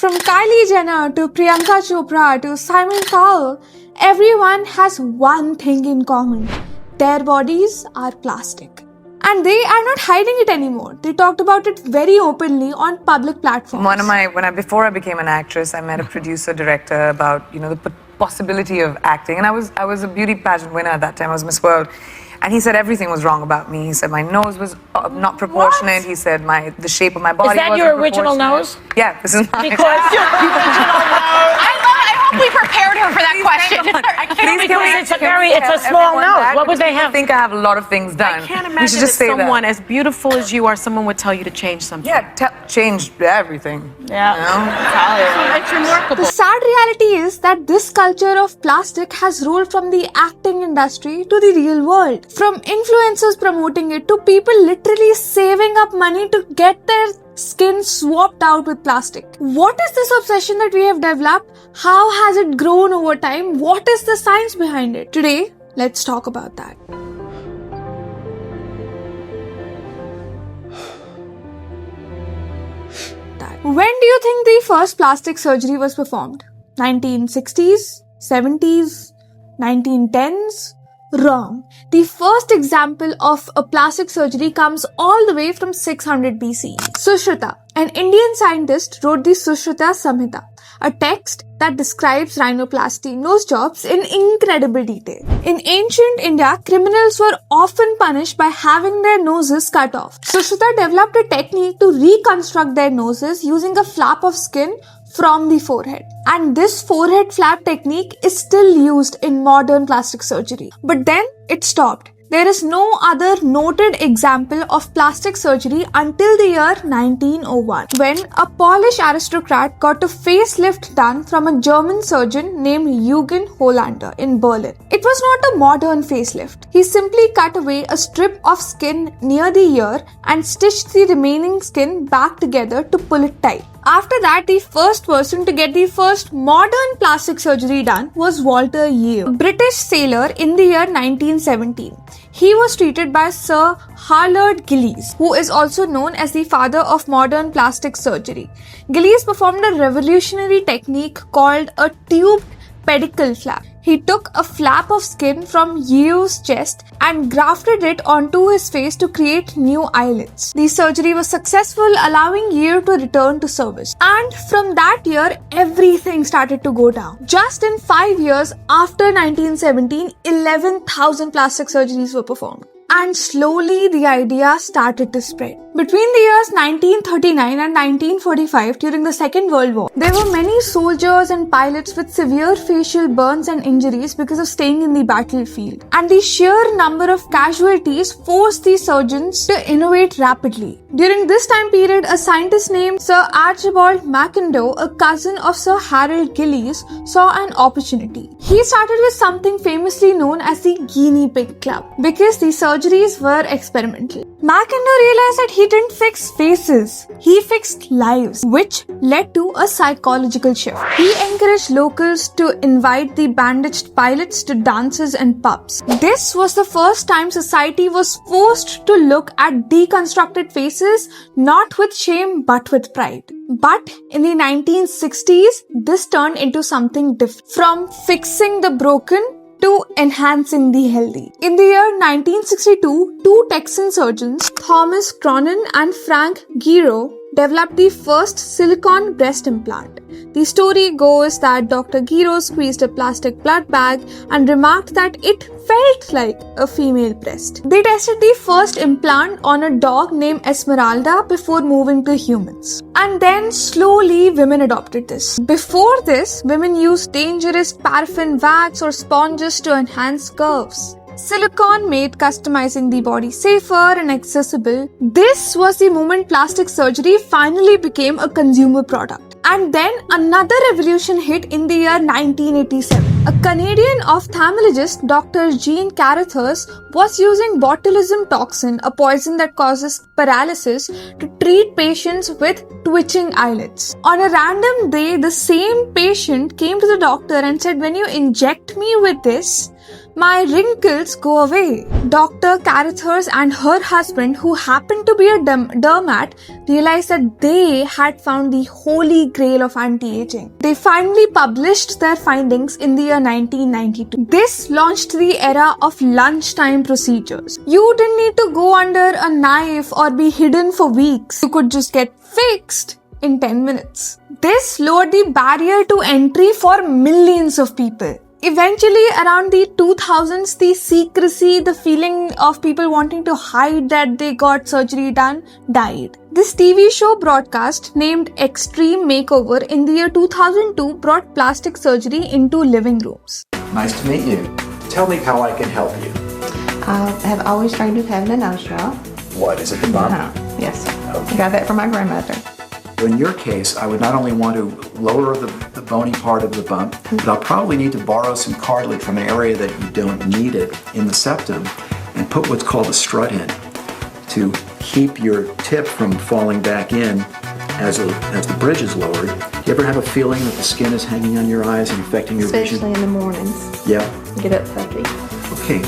From Kylie Jenner to Priyanka Chopra to Simon Cowell, everyone has one thing in common. Their bodies are plastic. And they are not hiding it anymore. They talked about it very openly on public platforms. Before I became an actress, I met a producer director about, the possibility of acting. And I was a beauty pageant winner at that time. I was Miss World. And he said everything was wrong about me. He said my nose was not proportionate. What? He said the shape of my body wasn't proportionate. Is that your original nose? Yeah, this is mine. Because your original nose. I hope we prepared her for that question. It's a small nose. What would they have? I think I have a lot of things done. I can't imagine that someone as beautiful as you are, someone would tell you to change something. Yeah, change everything. Yeah. It's remarkable. The sad reality is that this culture of plastic has rolled from the acting industry to the real world. From influencers promoting it to people literally saving up money to get their skin swapped out with plastic. What is this obsession that we have developed? How has it grown over time? What is the science behind it? Today, let's talk about that. When do you think the first plastic surgery was performed? 1960s? 70s? 1910s? Wrong. The first example of a plastic surgery comes all the way from 600 BC. Sushruta, an Indian scientist, wrote the Sushruta Samhita, a text that describes rhinoplasty nose jobs in incredible detail. In ancient India, criminals were often punished by having their noses cut off. Sushruta developed a technique to reconstruct their noses using a flap of skin from the forehead. And this forehead flap technique is still used in modern plastic surgery. But then it stopped. There is no other noted example of plastic surgery until the year 1901, when a Polish aristocrat got a facelift done from a German surgeon named Eugen Hollander in Berlin. It was not a modern facelift. He simply cut away a strip of skin near the ear and stitched the remaining skin back together to pull it tight. After that, the first person to get the first modern plastic surgery done was Walter Yeo, a British sailor in the year 1917. He was treated by Sir Harlard Gillies, who is also known as the father of modern plastic surgery. Gillies performed a revolutionary technique called a tubed pedicle flap. He took a flap of skin from Yeo's chest and grafted it onto his face to create new eyelids. The surgery was successful, allowing Yeo to return to service. And from that year, everything started to go down. Just in 5 years after 1917, 11,000 plastic surgeries were performed. And slowly the idea started to spread. Between the years 1939 and 1945, during the Second World War, there were many soldiers and pilots with severe facial burns and injuries because of staying in the battlefield. And the sheer number of casualties forced the surgeons to innovate rapidly. During this time period, a scientist named Sir Archibald McIndoe, a cousin of Sir Harold Gillies, saw an opportunity. He started with something famously known as the Guinea Pig Club because the surgeries were experimental. McIndoe realized that he didn't fix faces, he fixed lives, which led to a psychological shift. He encouraged locals to invite the bandaged pilots to dances and pubs. This was the first time society was forced to look at deconstructed faces, not with shame but with pride. But in the 1960s, this turned into something different. From fixing the broken to enhancing the healthy. In the year 1962, two Texan surgeons, Thomas Cronin and Frank Giro, developed the first silicone breast implant. The story goes that Dr. Giro squeezed a plastic blood bag and remarked that it felt like a female breast. They tested the first implant on a dog named Esmeralda before moving to humans. And then slowly women adopted this. Before this, women used dangerous paraffin wax or sponges to enhance curves. Silicone made customizing the body safer and accessible. This was the moment plastic surgery finally became a consumer product. And then another revolution hit in the year 1987. A Canadian ophthalmologist, Dr. Jean Carruthers, was using botulism toxin, a poison that causes paralysis, to treat patients with twitching eyelids. On a random day, the same patient came to the doctor and said, "When you inject me with this, My wrinkles go away. Dr. Carruthers and her husband, who happened to be a dermat, realized that they had found the holy grail of anti-aging. They finally published their findings in the year 1992. This launched the era of lunchtime procedures. You didn't need to go under a knife or be hidden for weeks. You could just get fixed in 10 minutes. This lowered the barrier to entry for millions of people. Eventually, around the 2000s, the secrecy, the feeling of people wanting to hide that they got surgery done, died. This TV show broadcast named Extreme Makeover in the year 2002 brought plastic surgery into living rooms. Nice to meet you. Tell me how I can help you. I have always dreamed of having a nose job. What, is it the bump? Yes. Okay. I got that from my grandmother. In your case, I would not only want to lower the bony part of the bump, but I'll probably need to borrow some cartilage from an area that you don't need it in the septum and put what's called a strut in to keep your tip from falling back in as the bridge is lowered. You ever have a feeling that the skin is hanging on your eyes and affecting your vision? Especially in the mornings. Yeah. Get up puffy. Okay.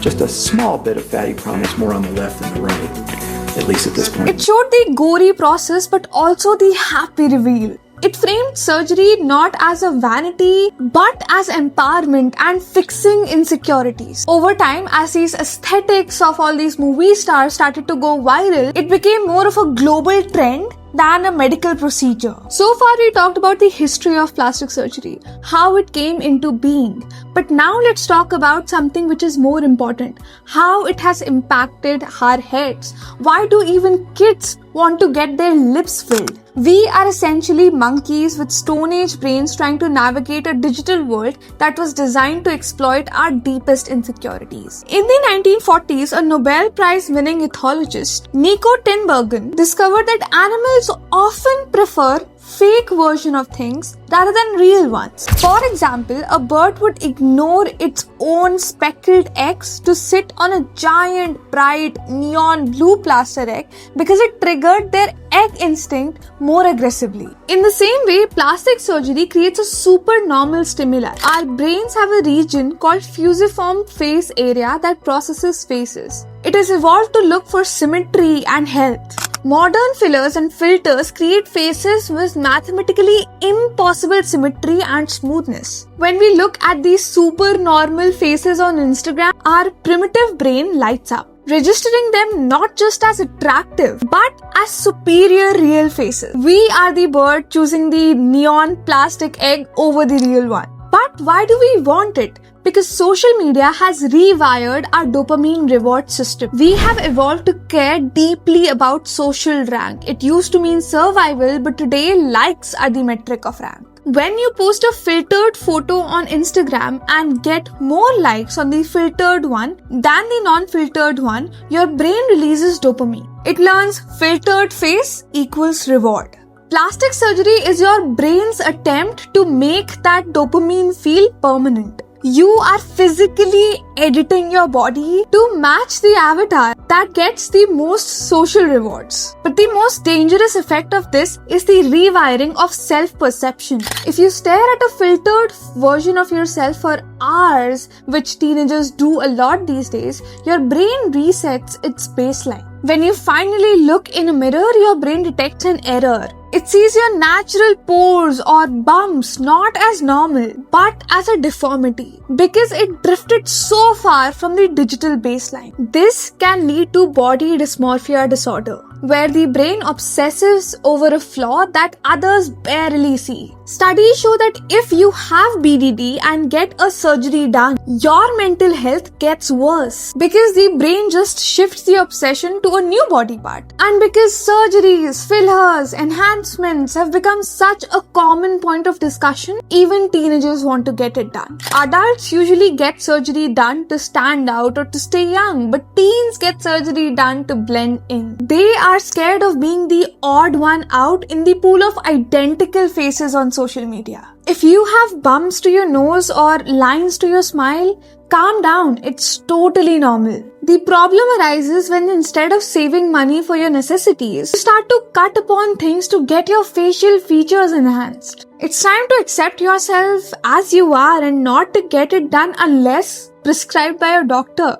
Just a small bit of fatty promise, more on the left than the right. At least at this point. It showed the gory process but also the happy reveal. It framed surgery not as a vanity but as empowerment and fixing insecurities. Over time, as these aesthetics of all these movie stars started to go viral, it became more of a global trend than a medical procedure. So far we talked about the history of plastic surgery, how it came into being. But now let's talk about something which is more important, how it has impacted our heads. Why do even kids want to get their lips filled? We are essentially monkeys with Stone Age brains trying to navigate a digital world that was designed to exploit our deepest insecurities. In the 1940s, a Nobel Prize winning ethologist, Nico Tinbergen, discovered that animals often prefer fake version of things rather than real ones. For example, a bird would ignore its own speckled eggs to sit on a giant, bright, neon blue plaster egg because it triggered their egg instinct more aggressively. In the same way, plastic surgery creates a supernormal stimuli. Our brains have a region called fusiform face area that processes faces. It is evolved to look for symmetry and health. Modern fillers and filters create faces with mathematically impossible symmetry and smoothness. When we look at these super normal faces on Instagram, our primitive brain lights up, registering them not just as attractive but as superior real faces. We are the bird choosing the neon plastic egg over the real one. But why do we want it? Because social media has rewired our dopamine reward system. We have evolved to care deeply about social rank. It used to mean survival, but today likes are the metric of rank. When you post a filtered photo on Instagram and get more likes on the filtered one than the non-filtered one, your brain releases dopamine. It learns filtered face equals reward. Plastic surgery is your brain's attempt to make that dopamine feel permanent. You are physically editing your body to match the avatar that gets the most social rewards. But the most dangerous effect of this is the rewiring of self-perception. If you stare at a filtered version of yourself for hours, which teenagers do a lot these days, your brain resets its baseline. When you finally look in a mirror, your brain detects an error. It sees your natural pores or bumps not as normal, but as a deformity, because it drifted so far from the digital baseline. This can lead to body dysmorphia disorder, where the brain obsesses over a flaw that others barely see. Studies show that if you have BDD and get a surgery done, your mental health gets worse because the brain just shifts the obsession to a new body part. And because surgeries, fillers, enhancements have become such a common point of discussion, even teenagers want to get it done. Adults usually get surgery done to stand out or to stay young, but teens get surgery done to blend in. They are are scared of being the odd one out in the pool of identical faces on social media. If you have bumps to your nose or lines to your smile, calm down, it's totally normal. The problem arises when instead of saving money for your necessities, you start to cut upon things to get your facial features enhanced. It's time to accept yourself as you are and not to get it done unless prescribed by a doctor.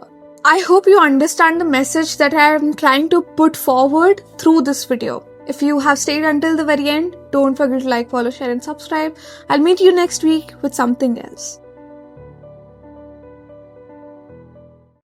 I hope you understand the message that I am trying to put forward through this video. If you have stayed until the very end, don't forget to like, follow, share and subscribe. I'll meet you next week with something else.